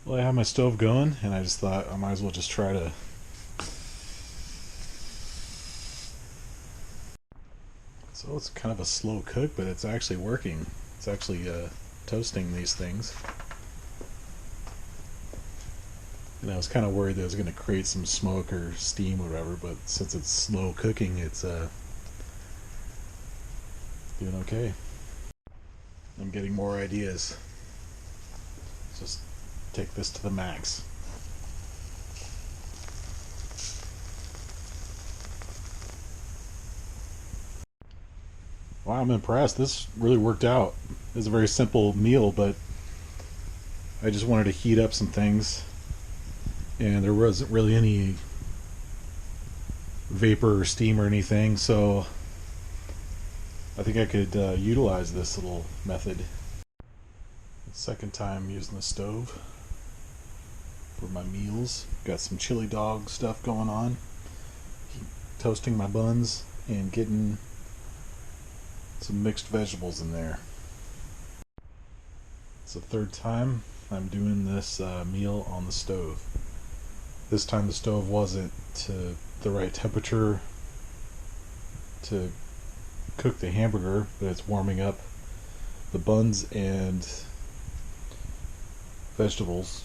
Well, I have my stove going, and I just thought I might as well just try to. So it's kind of a slow cook, but it's actually working. It's actually toasting these things. And I was kind of worried that it was going to create some smoke or steam or whatever, but since it's slow cooking, it's doing okay. I'm getting more ideas. Just take this to the max. Wow, I'm impressed. This really worked out. It was a very simple meal, but I just wanted to heat up some things, and there wasn't really any vapor or steam or anything, so I think I could utilize this little method. Second time using the stove for my meals. Got some chili dog stuff going on. Toasting my buns and getting some mixed vegetables in there. It's the third time I'm doing this meal on the stove. This time the stove wasn't to the right temperature to cook the hamburger, but it's warming up the buns and vegetables.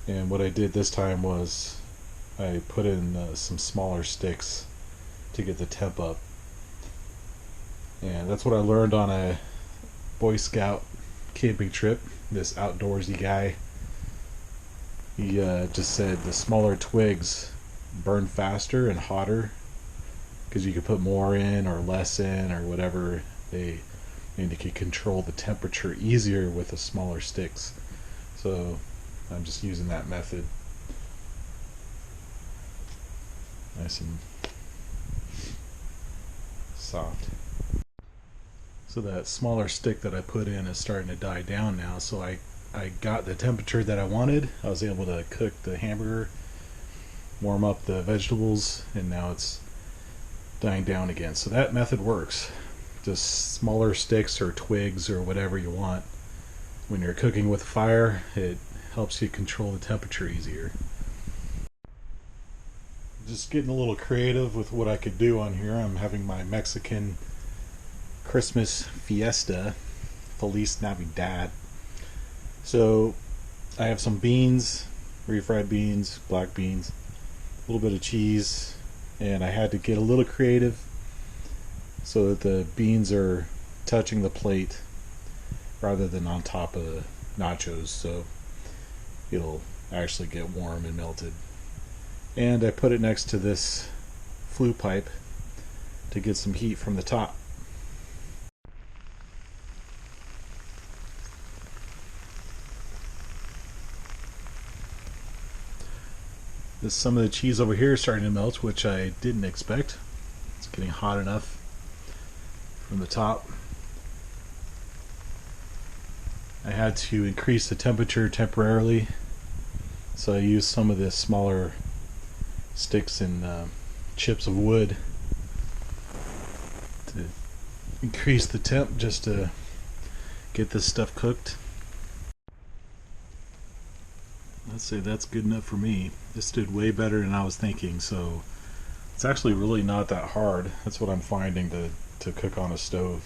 And what I did this time was I put in some smaller sticks to get the temp up. And that's what I learned on a Boy Scout camping trip. This outdoorsy guy, he just said the smaller twigs burn faster and hotter because you could put more in or less in or whatever, and you can control the temperature easier with the smaller sticks. So I'm just using that method. Nice and soft. So that smaller stick that I put in is starting to die down now, so I got the temperature that I wanted. I was able to cook the hamburger, warm up the vegetables, and now it's dying down again. So that method works. Just smaller sticks or twigs or whatever you want. When you're cooking with fire, it helps you control the temperature easier. Just getting a little creative with what I could do on here. I'm having my Mexican Christmas fiesta, Feliz Navidad. So I have some beans, refried beans, black beans, a little bit of cheese, and I had to get a little creative so that the beans are touching the plate rather than on top of the nachos, so it'll actually get warm and melted. And I put it next to this flue pipe to get some heat from the top. Some of the cheese over here is starting to melt, which I didn't expect. It's getting hot enough from the top. I had to increase the temperature temporarily, so I used some of the smaller sticks and chips of wood to increase the temp just to get this stuff cooked. Let's say that's good enough for me. This did way better than I was thinking, so it's actually really not that hard. That's what I'm finding to cook on a stove.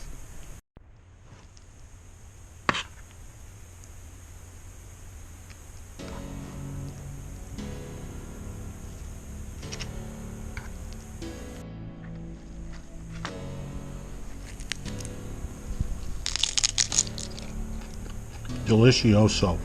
Delicioso.